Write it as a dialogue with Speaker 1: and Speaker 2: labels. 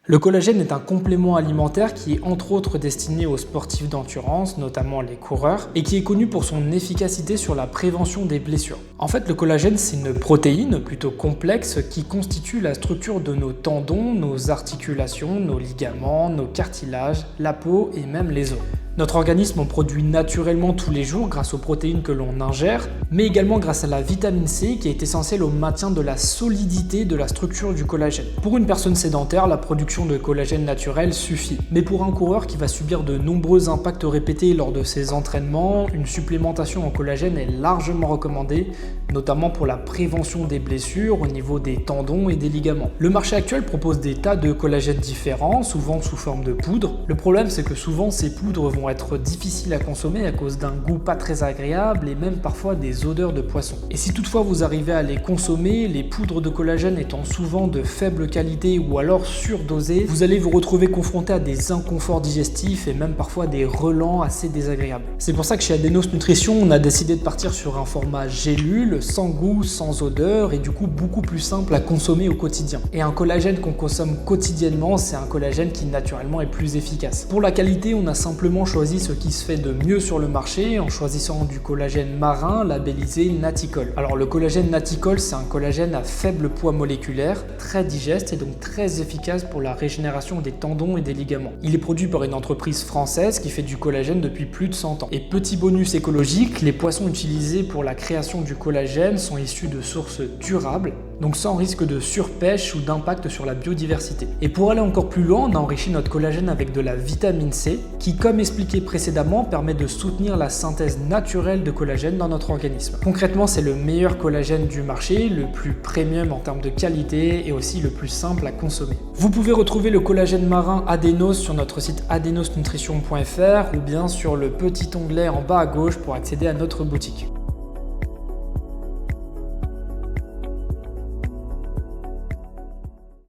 Speaker 1: Le collagène est un complément alimentaire qui est entre autres destiné aux sportifs d'endurance, notamment les coureurs, et qui est connu pour son efficacité sur la prévention des blessures. En fait, le collagène, c'est une protéine plutôt complexe qui constitue la structure de nos tendons, nos articulations, nos ligaments, nos cartilages, la peau et même les os. Notre organisme en produit naturellement tous les jours grâce aux protéines que l'on ingère, mais également grâce à la vitamine C qui est essentielle au maintien de la solidité de la structure du collagène. Pour une personne sédentaire, la production de collagène naturel suffit. Mais pour un coureur qui va subir de nombreux impacts répétés lors de ses entraînements, une supplémentation en collagène est largement recommandée, notamment pour la prévention des blessures au niveau des tendons et des ligaments. Le marché actuel propose des tas de collagènes différents, souvent sous forme de poudre. Le problème, c'est que souvent ces poudres vont être difficiles à consommer à cause d'un goût pas très agréable et même parfois des odeurs de poisson. Et si toutefois vous arrivez à les consommer, les poudres de collagène étant souvent de faible qualité ou alors surdosées, vous allez vous retrouver confronté à des inconforts digestifs et même parfois des relents assez désagréables. C'est pour ça que chez Adenos Nutrition, on a décidé de partir sur un format gélule, sans goût, sans odeur et du coup beaucoup plus simple à consommer au quotidien. Et un collagène qu'on consomme quotidiennement, c'est un collagène qui naturellement est plus efficace. Pour la qualité, on a simplement choisi ce qui se fait de mieux sur le marché en choisissant du collagène marin labellisé Naticol. Alors le collagène Naticol, c'est un collagène à faible poids moléculaire, très digeste et donc très efficace pour la régénération des tendons et des ligaments. Il est produit par une entreprise française qui fait du collagène depuis plus de 100 ans. Et petit bonus écologique, les poissons utilisés pour la création du collagène sont issus de sources durables, donc sans risque de surpêche ou d'impact sur la biodiversité. Et pour aller encore plus loin, on a enrichi notre collagène avec de la vitamine C qui, comme expliqué précédemment, permet de soutenir la synthèse naturelle de collagène dans notre organisme. Concrètement, c'est le meilleur collagène du marché, le plus premium en termes de qualité et aussi le plus simple à consommer. Vous pouvez retrouver le collagène marin Adenos sur notre site adenosnutrition.fr ou bien sur le petit onglet en bas à gauche pour accéder à notre boutique.